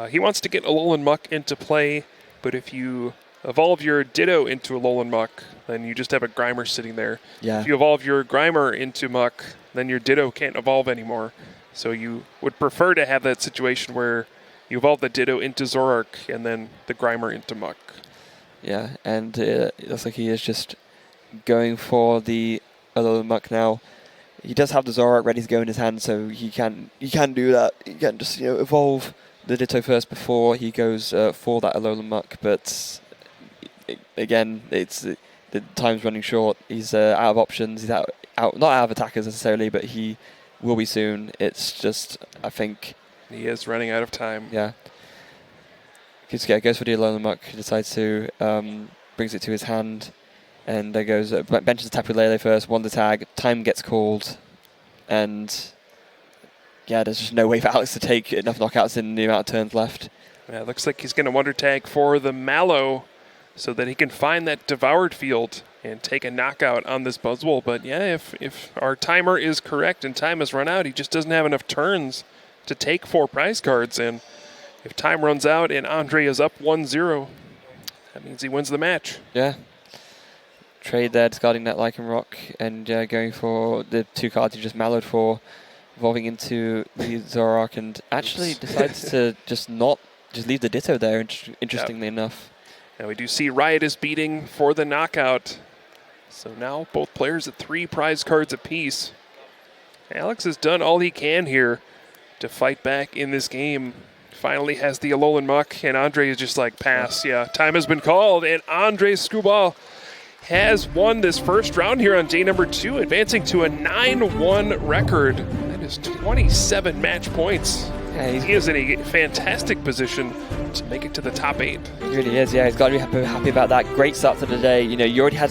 he wants to get Alolan Muck into play, but if you evolve your Ditto into Alolan Muck, then you just have a Grimer sitting there. Yeah. If you evolve your Grimer into Muck, then your Ditto can't evolve anymore. So you would prefer to have that situation where you evolve the Ditto into Zoroark and then the Grimer into Muck. Yeah, and it looks like he is just going for the Alolan Muck now. He does have the Zoroark ready to go in his hand, so he can do that. He can just evolve the Ditto first before he goes for that Alolan Muck. But again, the time's running short. He's out of options. He's out not out of attackers necessarily, but he will be soon. It's just, I think he is running out of time. Yeah. Goes for the Alolan Muck. Decides to brings it to his hand. And there goes, benches Tapu Lele first, Wonder Tag, time gets called, and yeah, there's just no way for Alex to take enough knockouts in the amount of turns left. Yeah, it looks like he's going to Wonder Tag for the Mallow so that he can find that devoured field and take a knockout on this Buzzwole. But yeah, if our timer is correct and time has run out, he just doesn't have enough turns to take 4 prize cards. And if time runs out and Ondrej is up 1-0, that means he wins the match. Yeah. Trade there, discarding that Lycanroc and going for the 2 cards he just mallowed for, evolving into the Zoroark, and actually decides to just leave the Ditto there, interestingly enough. Now we do see Riot is beating for the knockout. So now both players at 3 prize cards apiece. Alex has done all he can here to fight back in this game. Finally has the Alolan Muck, and Ondrej is just like, pass. Yeah, time has been called, and Ondrej Skubal has won this first round here on day number 2, advancing to a 9-1 record. That is 27 match points. Yeah, he is in a fantastic position to make it to the top 8. He really is, yeah. He's got to be happy about that. Great start to the day. You already had